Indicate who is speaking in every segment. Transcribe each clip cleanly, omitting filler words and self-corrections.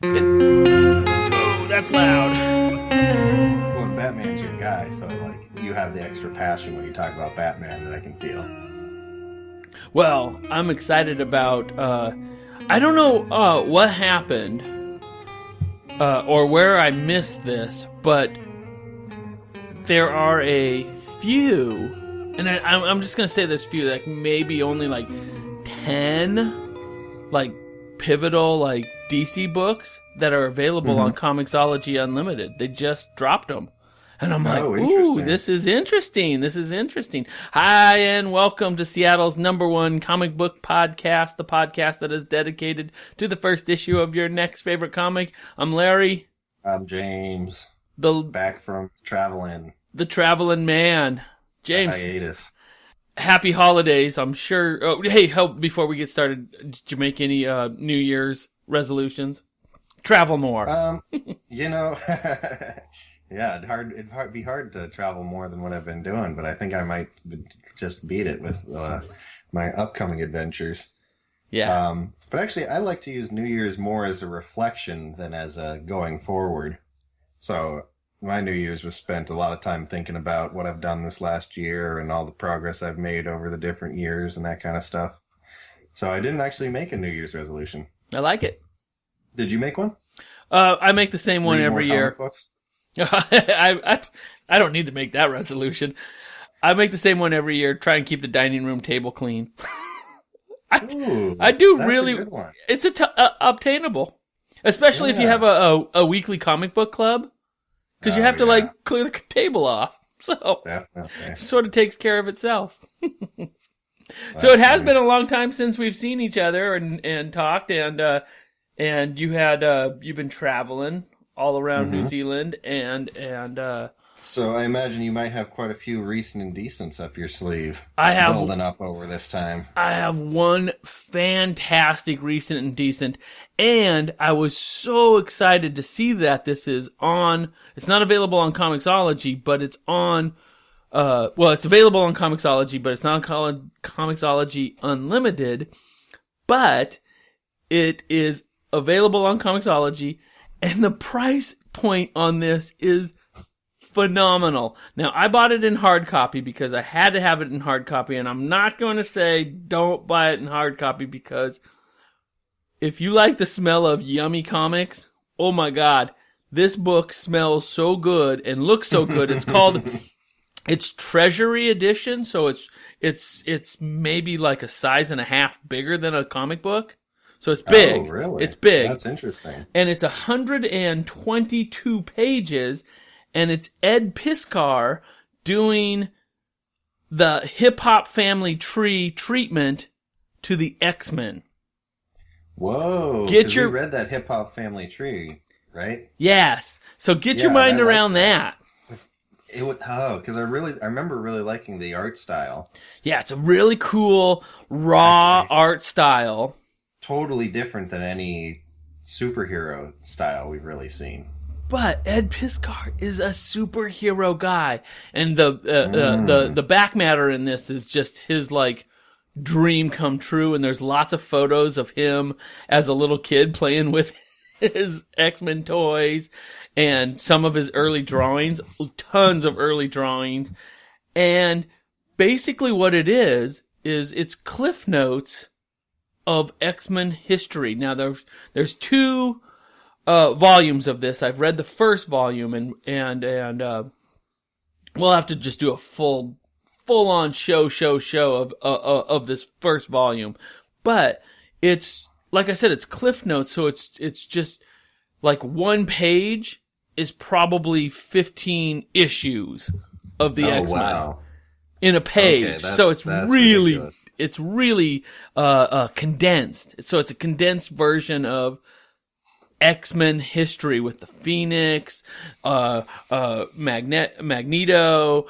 Speaker 1: Oh, that's loud.
Speaker 2: Well, and Batman's your guy, so like you have the extra passion when you talk about Batman that I can feel.
Speaker 1: Well, I'm excited about. I don't know what happened or where I missed this, but there are a few, and I'm just gonna say there's few, like maybe only like 10, like pivotal like DC books that are available on Comixology Unlimited. They just dropped them. And I'm like, ooh, this is interesting. This is interesting. Hi, and welcome to Seattle's #1 comic book podcast, the podcast that is dedicated to the first issue of your next favorite comic. I'm Larry.
Speaker 2: I'm James. Back from traveling.
Speaker 1: The traveling man. James.
Speaker 2: The hiatus.
Speaker 1: Happy holidays, I'm sure. Oh, hey, before we get started, did you make any New Year's resolutions? Travel more.
Speaker 2: You know... Yeah, it'd be hard to travel more than what I've been doing, but I think I might just beat it with my upcoming adventures.
Speaker 1: Yeah.
Speaker 2: But actually, I like to use New Year's more as a reflection than as a going forward. So my New Year's was spent a lot of time thinking about what I've done this last year and all the progress I've made over the different years and that kind of stuff. So I didn't actually make a New Year's resolution.
Speaker 1: I like it.
Speaker 2: Did you make one?
Speaker 1: I make the same one every year.
Speaker 2: Books?
Speaker 1: I don't need to make that resolution. I make the same one every year. Try and keep the dining room table clean. I do
Speaker 2: that's
Speaker 1: really.
Speaker 2: A good one.
Speaker 1: It's obtainable, especially if you have a weekly comic book club, because you have to like clear the table off. So it sort of takes care of itself. So it has been a long time since we've seen each other and talked, and you've been traveling all around New Zealand, and
Speaker 2: so I imagine you might have quite a few recent indecents up your sleeve.
Speaker 1: I have
Speaker 2: building up over this time.
Speaker 1: I have one fantastic recent indecent, and I was so excited to see that this is on. It's not available on Comixology, but it's on. It's available on Comixology, but it's not on Comixology Unlimited. But it is available on Comixology. And the price point on this is phenomenal. Now, I bought it in hard copy because I had to have it in hard copy, and I'm not going to say don't buy it in hard copy, because if you like the smell of yummy comics, oh my God, this book smells so good and looks so good. It's Treasury Edition, so it's maybe like a size and a half bigger than a comic book. So it's big.
Speaker 2: Oh, really?
Speaker 1: It's big.
Speaker 2: That's interesting.
Speaker 1: And it's 122 pages, and it's Ed Piskar doing the hip-hop family tree treatment to the X-Men.
Speaker 2: Whoa. We read that hip-hop family tree, right?
Speaker 1: Yes. So get your mind around that.
Speaker 2: Because I remember really liking the art style.
Speaker 1: Yeah, it's a really cool, raw art style.
Speaker 2: Totally different than any superhero style we've really seen.
Speaker 1: But Ed Piskar is a superhero guy, and the back matter in this is just his like dream come true. And there's lots of photos of him as a little kid playing with his X-Men toys, and some of his early drawings, tons of early drawings, and basically what it is it's Cliff Notes of X-Men history. Now there's two volumes of this. I've read the first volume, and we'll have to just do a full on show of this first volume. But it's like I said, it's Cliff Notes, so it's just like one page is probably 15 issues of the X-Men. Wow. In a page. Okay, so it's really ridiculous. It's really condensed. So it's a condensed version of X-Men history with the Phoenix, Magneto,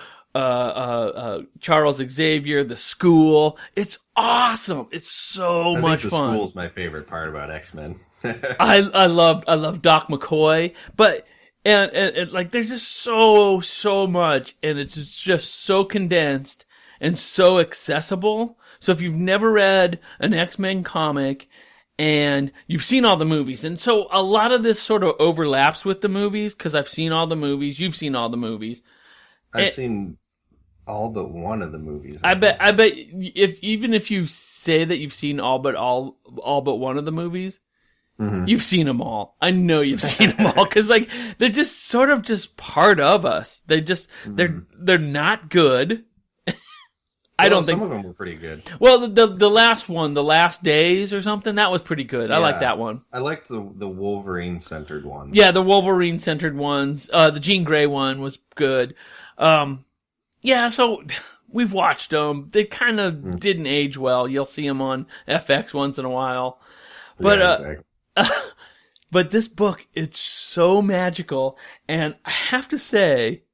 Speaker 1: Charles Xavier, the school. It's awesome. It's so much fun.
Speaker 2: The school's my favorite part about X-Men.
Speaker 1: I love Doc McCoy, but and like there's just so much, and it's just so condensed and so accessible. So if you've never read an X-Men comic and you've seen all the movies. And so a lot of this sort of overlaps with the movies because I've seen all the movies. You've seen all the movies.
Speaker 2: I've seen all but one of the movies.
Speaker 1: I bet even if you say that you've seen all but one of the movies, you've seen them all. I know you've seen them all because like they're just sort of just part of us. They're not good. I don't think
Speaker 2: some of them were pretty good.
Speaker 1: Well, the last one, The Last Days or something, that was pretty good. I like that one.
Speaker 2: I liked the Wolverine centered ones.
Speaker 1: Yeah, the Wolverine centered ones. The Jean Grey one was good. Yeah, so we've watched them. They kind of didn't age well. You'll see them on FX once in a while. But
Speaker 2: exactly.
Speaker 1: But this book, it's so magical, and I have to say,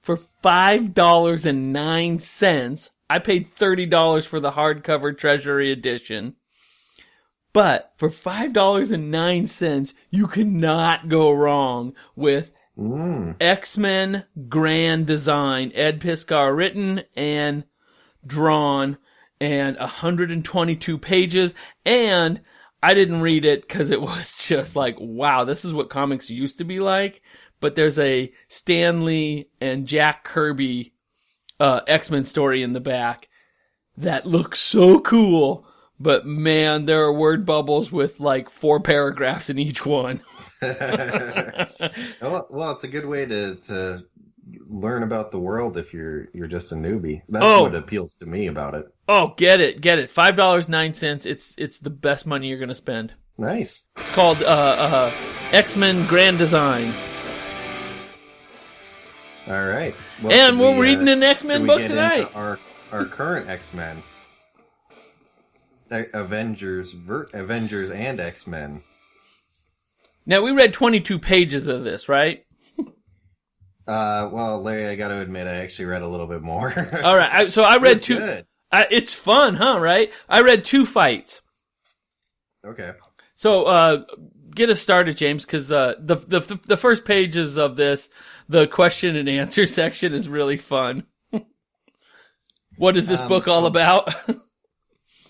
Speaker 1: for $5.09, I paid $30 for the hardcover Treasury Edition. But for $5.09, you cannot go wrong with X-Men Grand Design. Ed Piscar written and drawn, and 122 pages. And I didn't read it because it was just like, wow, this is what comics used to be like. But there's a Stan Lee and Jack Kirby X-Men story in the back that looks so cool, but man, there are word bubbles with like 4 paragraphs in each one.
Speaker 2: Well, it's a good way to learn about the world if you're just a newbie. That's what appeals to me about it.
Speaker 1: Oh, get it. $5.09. It's the best money you're gonna spend.
Speaker 2: Nice.
Speaker 1: It's called X-Men Grand Design.
Speaker 2: All right. Well,
Speaker 1: and we're reading an X-Men book tonight.
Speaker 2: Our current X-Men, Avengers and X-Men.
Speaker 1: Now we read 22 pages of this, right?
Speaker 2: Well, Larry, I got to admit, I actually read a little bit more.
Speaker 1: All right. So I read 2.
Speaker 2: Good.
Speaker 1: It's fun, huh? Right? I read 2 fights.
Speaker 2: Okay.
Speaker 1: So get us started, James, because the first pages of this. The question and answer section is really fun. What is this book all about?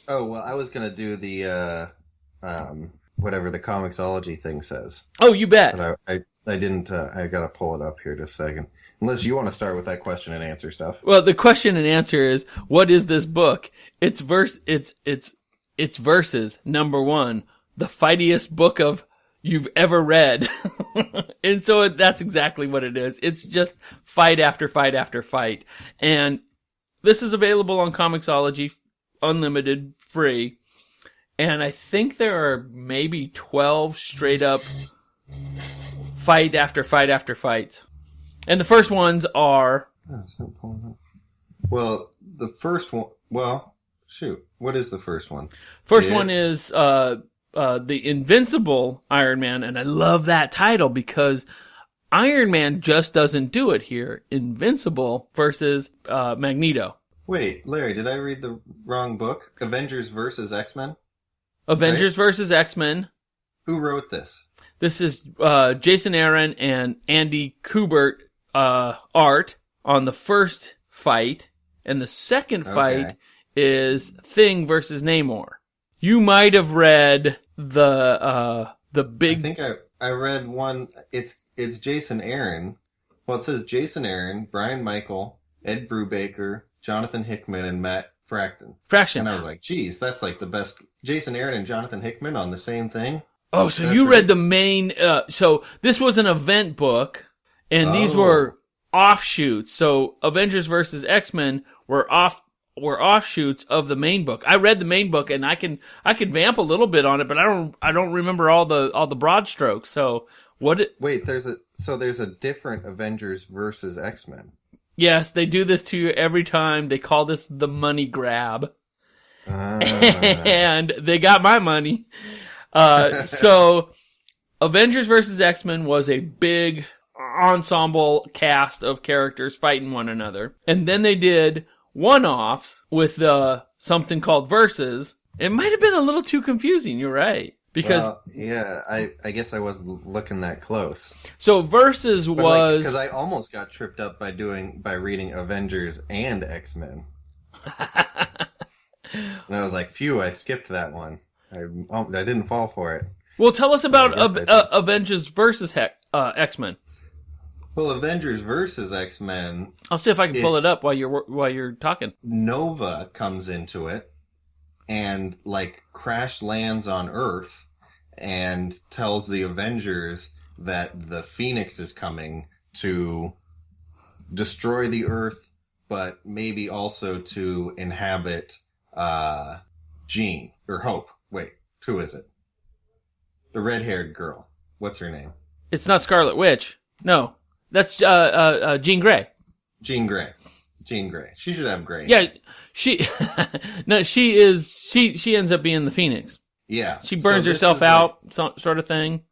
Speaker 2: Oh, well, I was going to do the, whatever the Comixology thing says.
Speaker 1: Oh, you bet.
Speaker 2: But I didn't, I got to pull it up here just a second. Unless you want to start with that question and answer stuff.
Speaker 1: Well, the question and answer is, what is this book? It's verses. Number 1, the fightiest book you've ever read. And so that's exactly what it is. It's just fight after fight after fight. And this is available on Comixology Unlimited, free. And I think there are maybe 12 straight up fight after fight after fight. And the first ones are...
Speaker 2: Well, the first one... Well, shoot. What is the first one?
Speaker 1: First one is... the Invincible Iron Man, and I love that title because Iron Man just doesn't do it here. Invincible versus Magneto.
Speaker 2: Wait, Larry, did I read the wrong book? Avengers versus X-Men?
Speaker 1: Avengers versus X-Men.
Speaker 2: Who wrote this?
Speaker 1: This is Jason Aaron and Andy Kubert art on the first fight, and the second fight is Thing versus Namor. You might have read the big...
Speaker 2: I think I read one. It's Jason Aaron. Well, it says Jason Aaron, Brian Michael, Ed Brubaker, Jonathan Hickman, and Matt Fraction. And I was like, geez, that's like the best. Jason Aaron and Jonathan Hickman on the same thing?
Speaker 1: Oh, so you read the main... so this was an event book, and these were offshoots. So Avengers versus X-Men were offshoots of the main book. I read the main book, and I can vamp a little bit on it, but I don't remember all the broad strokes. So
Speaker 2: wait, there's a different Avengers versus X-Men.
Speaker 1: Yes, they do this to you every time. They call this the money grab, and they got my money. So Avengers versus X-Men was a big ensemble cast of characters fighting one another, and then they did one-offs with something called Versus. It might have been a little too confusing, you're right. Because
Speaker 2: I guess I wasn't looking that close.
Speaker 1: So Versus was...
Speaker 2: Because I almost got tripped up by reading Avengers and X-Men. And I was like, phew, I skipped that one. I didn't fall for it.
Speaker 1: Well, tell us about
Speaker 2: I
Speaker 1: Avengers versus X-Men.
Speaker 2: Well, Avengers versus X-Men.
Speaker 1: I'll see if I can pull it up while you're talking.
Speaker 2: Nova comes into it and like crash lands on Earth and tells the Avengers that the Phoenix is coming to destroy the Earth, but maybe also to inhabit Jean or Hope. Wait, who is it? The red-haired girl. What's her name?
Speaker 1: It's not Scarlet Witch. No, that's Jean Grey.
Speaker 2: Jean Grey. Jean Grey. She should have gray.
Speaker 1: Yeah, she. No, she is. She ends up being the Phoenix.
Speaker 2: Yeah.
Speaker 1: She burns herself out, sort of thing.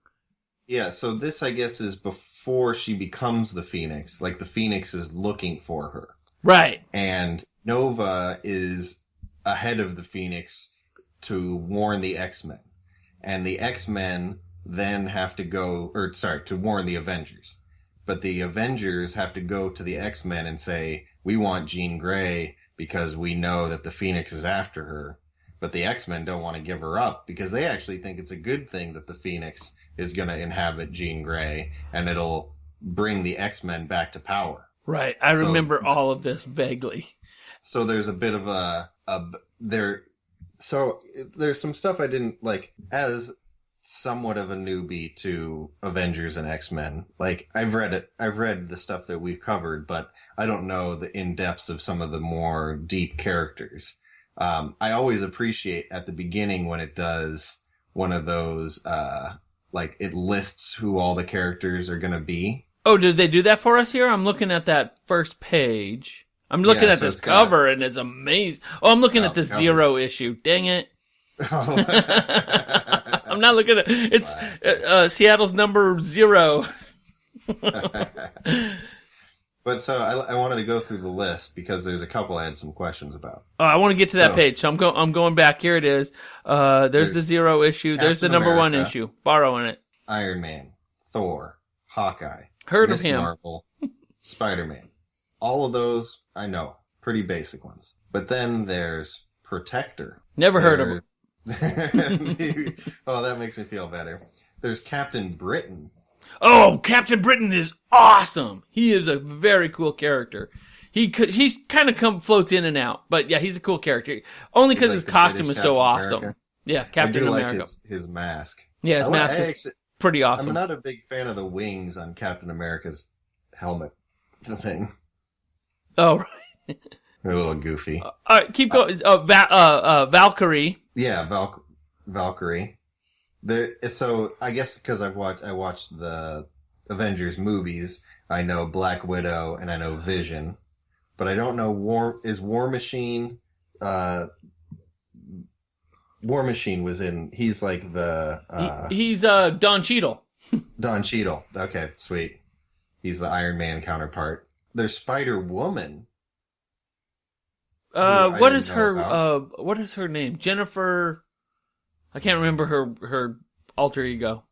Speaker 2: Yeah. So this, I guess, is before she becomes the Phoenix. Like the Phoenix is looking for her. Right. And Nova is ahead of the Phoenix to warn the X-Men. And the X-Men then have to to warn the Avengers. But the Avengers have to go to the X-Men and say, we want Jean Grey because we know that the Phoenix is after her. But the X-Men don't want to give her up because they actually think it's a good thing that the Phoenix is going to inhabit Jean Grey and it'll bring the X-Men back to power.
Speaker 1: Right. I remember all of this vaguely.
Speaker 2: So there's a bit of So there's some stuff I didn't like as somewhat of a newbie to Avengers and X-Men. Like I've read the stuff that we've covered, but I don't know the in-depths of some of the more deep characters. I always appreciate at the beginning when it does one of those, like it lists who all the characters are going to be.
Speaker 1: Oh, did they do that for us here? I'm looking at that first page. I'm looking at this cover, and it's amazing. Oh, I'm looking at the Zero issue. Dang it. I'm not looking at it's Seattle's number 0.
Speaker 2: But so I wanted to go through the list because there's a couple I had some questions about.
Speaker 1: Oh, I want to get to that page. So I'm going back. Here it is. There's the 0 issue. There's the number
Speaker 2: America,
Speaker 1: 1 issue. Borrowing it.
Speaker 2: Iron Man, Thor, Hawkeye,
Speaker 1: Heard
Speaker 2: Miss
Speaker 1: of him.
Speaker 2: Marvel, Spider-Man. All of those I know, pretty basic ones. But then there's Protector.
Speaker 1: Never heard of him.
Speaker 2: Oh, that makes me feel better. There's Captain Britain.
Speaker 1: Oh, Captain Britain is awesome. He is a very cool character. He's kind of floats in and out, but yeah, he's a cool character. Only because his costume is so awesome. Yeah, Captain America.
Speaker 2: Like his mask.
Speaker 1: Yeah, his mask is pretty awesome.
Speaker 2: I'm not a big fan of the wings on Captain America's helmet. It's a thing.
Speaker 1: Oh, right.
Speaker 2: They're a little goofy.
Speaker 1: All right, keep going. Valkyrie.
Speaker 2: Yeah, Valkyrie. So I guess because I watched the Avengers movies, I know Black Widow and I know Vision, but I don't know War Machine. War Machine was in. He's like the.
Speaker 1: He's Don Cheadle.
Speaker 2: Don Cheadle. Okay, sweet. He's the Iron Man counterpart. There's Spider-Woman.
Speaker 1: What is her name? Jennifer. I can't remember her alter ego.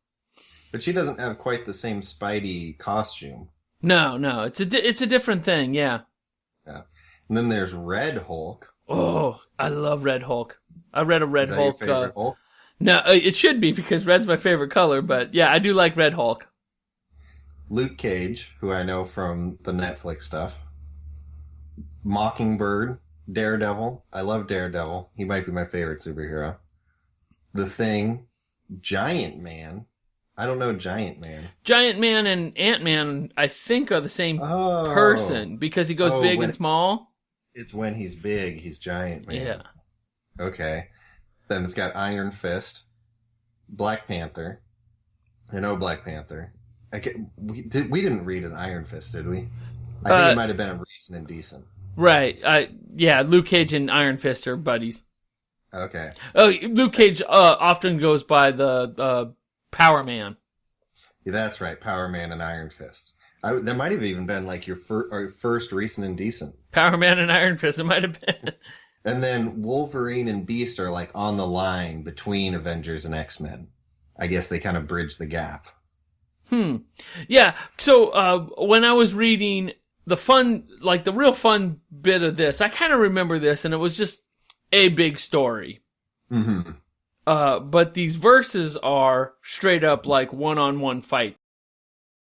Speaker 2: But she doesn't have quite the same Spidey costume.
Speaker 1: No, it's a different thing. Yeah.
Speaker 2: Yeah. And then there's Red Hulk.
Speaker 1: Oh, I love Red Hulk. I read a Red Hulk.
Speaker 2: Your favorite Hulk?
Speaker 1: No, it should be because red's my favorite color. But yeah, I do like Red Hulk.
Speaker 2: Luke Cage, who I know from the Netflix stuff. Mockingbird, Daredevil. I love Daredevil. He might be my favorite superhero. The Thing, Giant Man. I don't know Giant Man.
Speaker 1: Giant Man and Ant-Man, I think, are the same person because he goes big and small.
Speaker 2: It's when he's big, he's Giant Man.
Speaker 1: Yeah.
Speaker 2: Okay. Then it's got Iron Fist, Black Panther. I know Black Panther. We didn't read an Iron Fist, did we? I think it might have been a Recent and Decent.
Speaker 1: Right. Yeah, Luke Cage and Iron Fist are buddies.
Speaker 2: Okay.
Speaker 1: Oh, Luke Cage often goes by the Power Man.
Speaker 2: Yeah, that's right. Power Man and Iron Fist. That might have even been like your first Recent and Decent.
Speaker 1: Power Man and Iron Fist, it might have been.
Speaker 2: And then Wolverine and Beast are like on the line between Avengers and X-Men. I guess they kind of bridge the gap.
Speaker 1: Yeah. So when I was reading the real fun bit of this, I kind of remember this, and it was just a big story.
Speaker 2: Mm-hmm.
Speaker 1: But these verses are straight up like one-on-one fight.